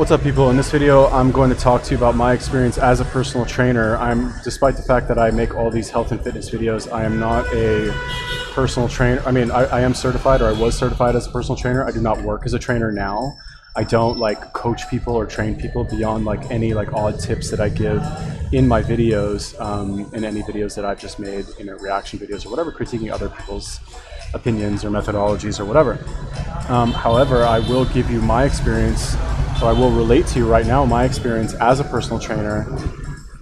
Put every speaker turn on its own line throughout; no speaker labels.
What's up, people? In this video, I'm going to talk to you about my experience as a personal trainer. Despite the fact that I make all these health and fitness videos, I am not a personal trainer. I mean, I am certified, or I was certified as a personal trainer. I do not work as a trainer now. I don't like coach people or train people beyond like any like odd tips that I give in my videos, in any videos that I've just made, you know, reaction videos or whatever, critiquing other people's opinions or methodologies or whatever. However, I will give you my experience. So I will relate to you right now my experience as a personal trainer,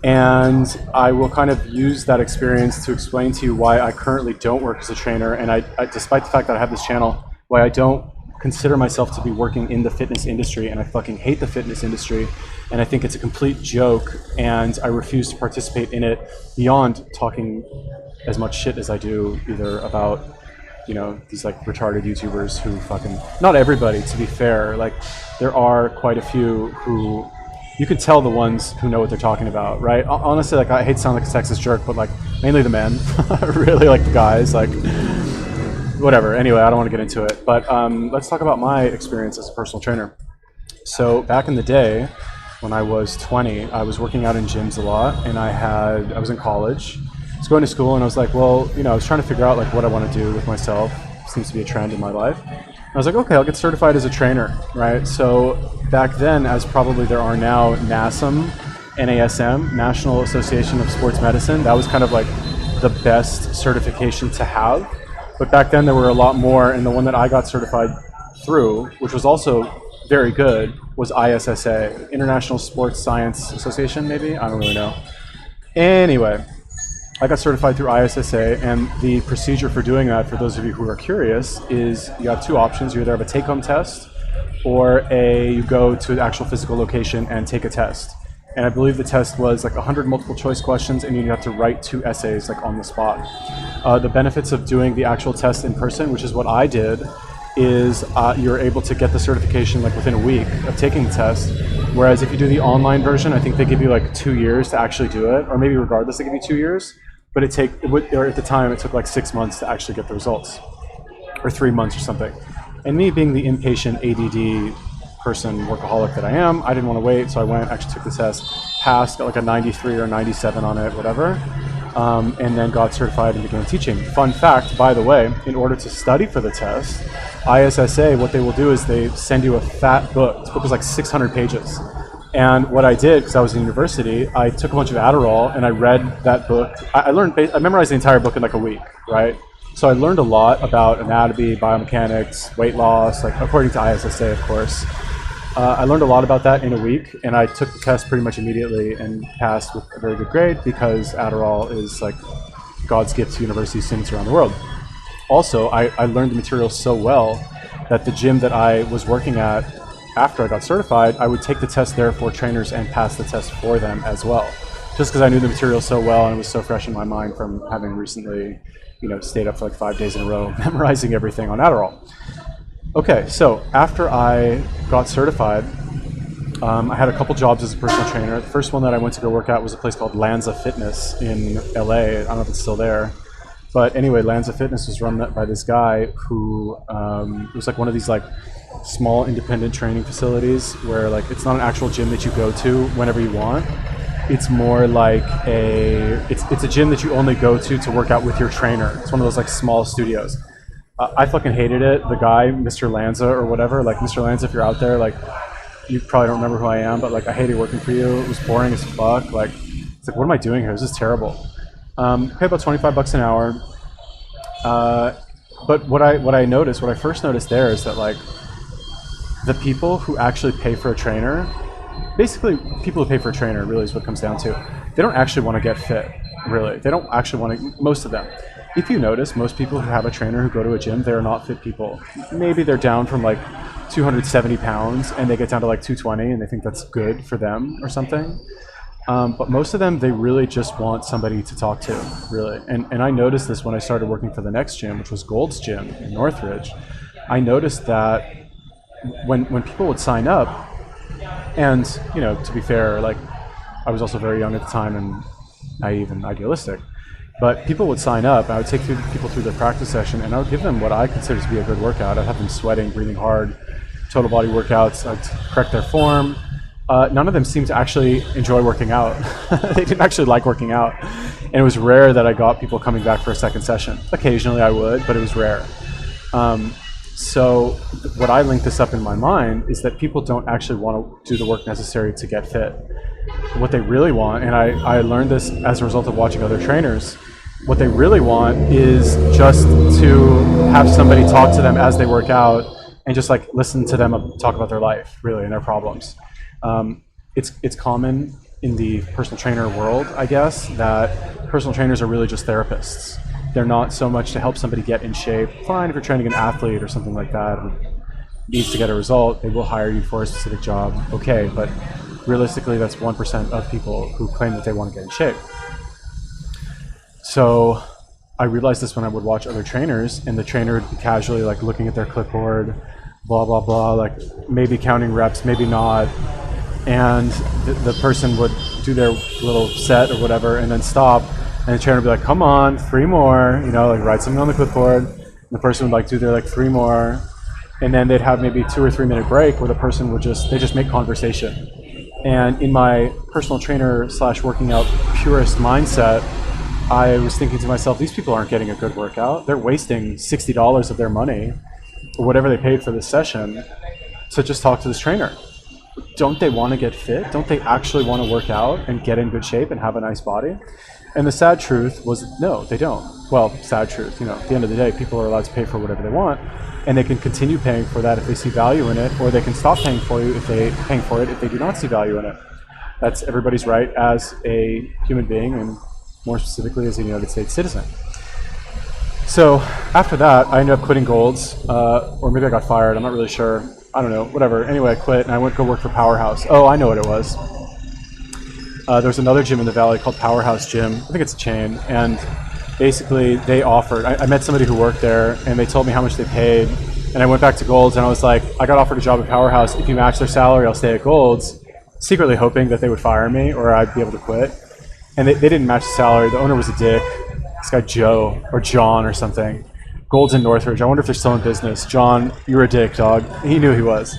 and I will kind of use that experience to explain to you why I currently don't work as a trainer, and I despite the fact that I have this channel, why I don't consider myself to be working in the fitness industry, and I fucking hate the fitness industry, and I think it's a complete joke, and I refuse to participate in it beyond talking as much shit as I do, either about, you know, these like retarded YouTubers who fucking, not everybody, to be fair, like there are quite a few who, you can tell the ones who know what they're talking about, right? Honestly, like I hate to sound like a sexist jerk, but like mainly the men, really like the guys, like whatever. Anyway, I don't want to get into it, but let's talk about my experience as a personal trainer. So back in the day, when I was 20, I was working out in gyms a lot, and I was in college. I was going to school, and I was like, well, you know, I was trying to figure out like what I want to do with myself. Seems to be a trend in my life. I was like, okay, I'll get certified as a trainer, right? So back then, as probably there are now, NASM, National Association of Sports Medicine, that was kind of like the best certification to have. But back then there were a lot more, and the one that I got certified through, which was also very good, was ISSA, International Sports Science Association, maybe? I don't really know. Anyway, I got certified through ISSA, and the procedure for doing that, for those of you who are curious, is you have two options. You either have a take-home test, or you go to an actual physical location and take a test. And I believe the test was like 100 multiple choice questions, and you have to write 2 essays like on the spot. The benefits of doing the actual test in person, which is what I did, is you're able to get the certification like within a week of taking the test. Whereas if you do the online version, I think they give you like 2 years to actually do it, or maybe regardless, they give you 2 years. But at the time, it took like 6 months to actually get the results, or 3 months or something. And me being the impatient ADD person, workaholic that I am, I didn't want to wait, so I went, actually took the test, passed, got like a 93 or 97 on it, whatever, and then got certified and began teaching. Fun fact, by the way, in order to study for the test, ISSA, what they will do is they send you a fat book. This book was like 600 pages. And what I did, because I was in university, I took a bunch of Adderall and I read that book. I memorized the entire book in like a week, right? So I learned a lot about anatomy, biomechanics, weight loss, like according to ISSA, of course. I learned a lot about that in a week, and I took the test pretty much immediately and passed with a very good grade, because Adderall is like God's gift to university students around the world. Also, I learned the material so well that the gym that I was working at after I got certified, I would take the test there for trainers and pass the test for them as well. Just because I knew the material so well, and it was so fresh in my mind from having recently, you know, stayed up for like 5 days in a row memorizing everything on Adderall. Okay, so after I got certified, I had a couple jobs as a personal trainer. The first one that I went to go work at was a place called Lanza Fitness in LA. I don't know if it's still there. But anyway, Lanza Fitness was run by this guy who was like one of these like small independent training facilities where like it's not an actual gym that you go to whenever you want. It's more like it's a gym that you only go to work out with your trainer. It's one of those like small studios. I fucking hated it. The guy, Mr. Lanza or whatever, like Mr. Lanza, if you're out there, like you probably don't remember who I am, but like I hated working for you. It was boring as fuck. Like it's like, what am I doing here? This is terrible. Pay about $25 an hour. But what I first noticed there is that like the people who actually pay for a trainer, basically people who pay for a trainer really is what it comes down to. They don't actually want to get fit, really. They don't actually want to, most of them. If you notice, most people who have a trainer who go to a gym, they're not fit people. Maybe they're down from like 270 pounds and they get down to like 220 and they think that's good for them or something. But most of them, they really just want somebody to talk to, really. And I noticed this when I started working for the next gym, which was Gold's Gym in Northridge. I noticed that when people would sign up, and, you know, to be fair, like, I was also very young at the time and naive and idealistic, but people would sign up, I would take people through their practice session, and I would give them what I consider to be a good workout. I'd have them sweating, breathing hard, total body workouts. I'd correct their form, None of them seemed to actually enjoy working out. They didn't actually like working out. And it was rare that I got people coming back for a second session. Occasionally I would, but it was rare. So what I link this up in my mind is that people don't actually want to do the work necessary to get fit. What they really want, and I learned this as a result of watching other trainers, what they really want is just to have somebody talk to them as they work out and just like listen to them talk about their life, really, and their problems. It's common in the personal trainer world, I guess, that personal trainers are really just therapists. They're not so much to help somebody get in shape. Fine, if you're training an athlete or something like that and needs to get a result, they will hire you for a specific job, okay, but realistically that's 1% of people who claim that they want to get in shape. So I realized this when I would watch other trainers, and the trainer would be casually like looking at their clipboard, blah, blah, blah, like maybe counting reps, maybe not. And the person would do their little set or whatever and then stop. And the trainer would be like, come on, 3 more, you know, like write something on the clipboard. And the person would like do their like 3 more. And then they'd have maybe 2 or 3 minute break where the person would they just make conversation. And in my personal trainer / working out purist mindset, I was thinking to myself, these people aren't getting a good workout. They're wasting $60 of their money or whatever they paid for this session to just talk to this trainer. Don't they want to get fit? Don't they actually want to work out and get in good shape and have a nice body? And the sad truth was, no, they don't. Well, sad truth, you know, at the end of the day, people are allowed to pay for whatever they want, and they can continue paying for that if they see value in it, or they can stop paying for it if they do not see value in it. That's everybody's right as a human being, and more specifically as a United States citizen. So after that, I ended up quitting Gold's, or maybe I got fired, I'm not really sure. I don't know, whatever. Anyway, I quit and I went to go work for Powerhouse. Oh, I know what it was. There was another gym in the Valley called Powerhouse Gym. I think it's a chain. And basically they offered, I met somebody who worked there and they told me how much they paid. And I went back to Gold's and I was like, I got offered a job at Powerhouse. If you match their salary, I'll stay at Gold's. Secretly hoping that they would fire me or I'd be able to quit. And they didn't match the salary. The owner was a dick. This guy Joe or John or something. Gold's in Northridge. I wonder if they're still in business. John, you're a dick, dog. He knew he was.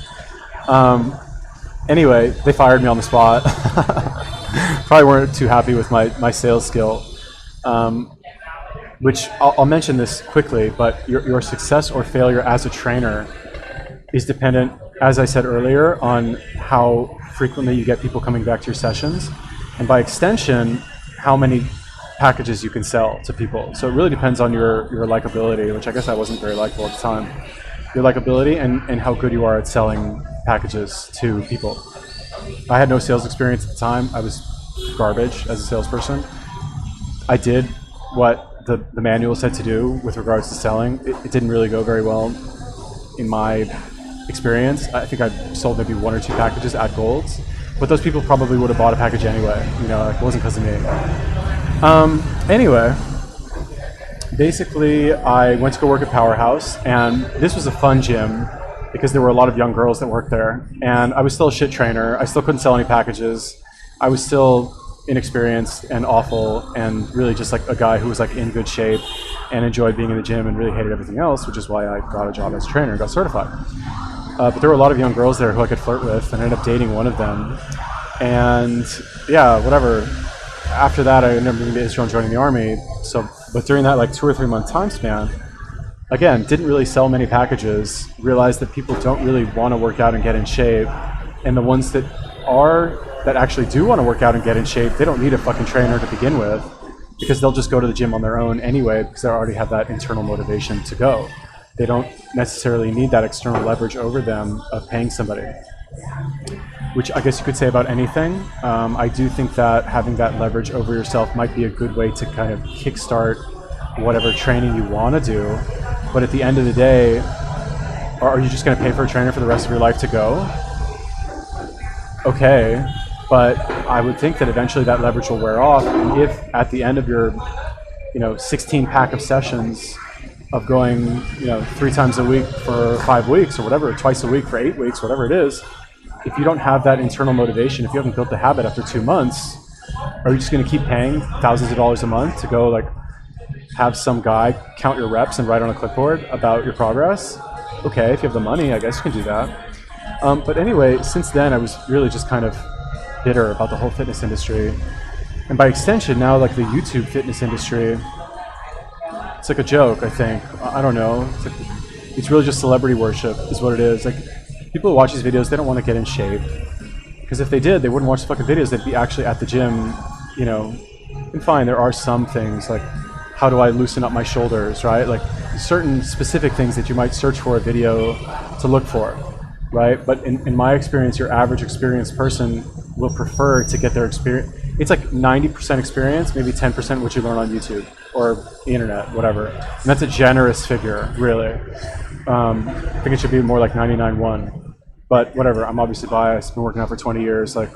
Anyway, they fired me on the spot. Probably weren't too happy with my sales skill. Which I'll mention this quickly, but your success or failure as a trainer is dependent, as I said earlier, on how frequently you get people coming back to your sessions, and by extension, how many packages you can sell to people. So it really depends on your likability, which I guess I wasn't very likable at the time. Your likability and how good you are at selling packages to people. I had no sales experience at the time. I was garbage as a salesperson. I did what the manual said to do with regards to selling. It didn't really go very well in my experience. I think I sold maybe 1 or 2 packages at Gold's, but those people probably would have bought a package anyway. You know, like, it wasn't because of me. Anyway, basically I went to go work at Powerhouse, and this was a fun gym because there were a lot of young girls that worked there, and I was still a shit trainer. I still couldn't sell any packages. I was still inexperienced and awful and really just like a guy who was like in good shape and enjoyed being in the gym and really hated everything else, which is why I got a job as a trainer and got certified. But there were a lot of young girls there who I could flirt with, and I ended up dating one of them. And yeah, whatever. After that, I ended up moving to Israel and joining the army. But during that like 2 or 3 month time span, again, didn't really sell many packages, realized that people don't really want to work out and get in shape. And the ones that actually do want to work out and get in shape, they don't need a fucking trainer to begin with, because they'll just go to the gym on their own anyway, because they already have that internal motivation to go. They don't necessarily need that external leverage over them of paying somebody, which I guess you could say about anything. I do think that having that leverage over yourself might be a good way to kind of kickstart whatever training you want to do. But at the end of the day, are you just going to pay for a trainer for the rest of your life to go? Okay, but I would think that eventually that leverage will wear off. And if at the end of your 16 pack of sessions of going 3 times a week for 5 weeks or whatever, twice a week for 8 weeks, whatever it is, if you don't have that internal motivation, if you haven't built the habit after 2 months, are you just going to keep paying thousands of dollars a month to go like have some guy count your reps and write on a clipboard about your progress? Okay, if you have the money, I guess you can do that. But anyway, since then I was really just kind of bitter about the whole fitness industry, and by extension now like the YouTube fitness industry. It's like a joke, I think. I don't know. It's really just celebrity worship is what it is. Like, people who watch these videos, they don't want to get in shape. Because if they did, they wouldn't watch the fucking videos. They'd be actually at the gym, you know. And fine, there are some things like, how do I loosen up my shoulders, right? Like, certain specific things that you might search for a video to look for, right? But in my experience, your average experienced person will prefer to get their experience. It's like 90% experience, maybe 10% what you learn on YouTube or the internet, whatever. And that's a generous figure, really. I think it should be more like 99.1. But whatever, I'm obviously biased. Been working out for 20 years. Like,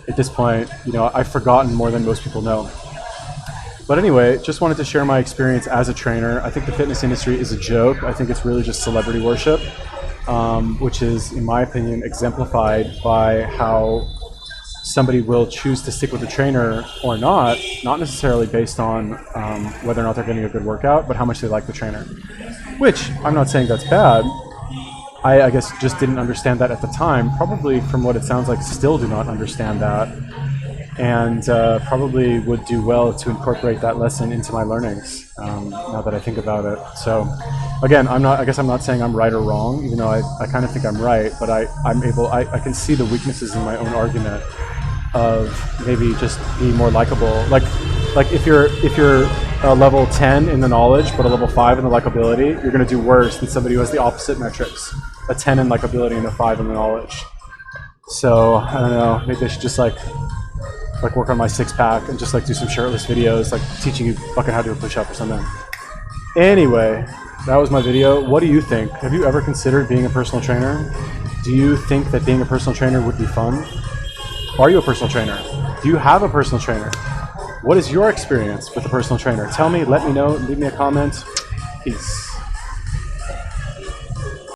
at this point, you know, I've forgotten more than most people know. But anyway, just wanted to share my experience as a trainer. I think the fitness industry is a joke. I think it's really just celebrity worship, which is, in my opinion, exemplified by how somebody will choose to stick with a trainer or not necessarily based on whether or not they're getting a good workout, but how much they like the trainer. Which, I'm not saying that's bad. I guess just didn't understand that at the time. Probably, from what it sounds like, still do not understand that. And probably would do well to incorporate that lesson into my learnings, now that I think about it. So, again, I guess I'm not saying I'm right or wrong, even though I kind of think I'm right, but I can see the weaknesses in my own argument of maybe just being more likable. Like if you're a level 10 in the knowledge, but a level 5 in the likability, you're going to do worse than somebody who has the opposite metrics, a 10 in likability and a 5 in the knowledge. So, I don't know, maybe I should just like work on my six-pack and just like do some shirtless videos, like teaching you fucking how to do a push-up or something. Anyway, that was my video. What do you think? Have you ever considered being a personal trainer? Do you think that being a personal trainer would be fun? Are you a personal trainer? Do you have a personal trainer? What is your experience with a personal trainer? Tell me, let me know, leave me a comment. Peace.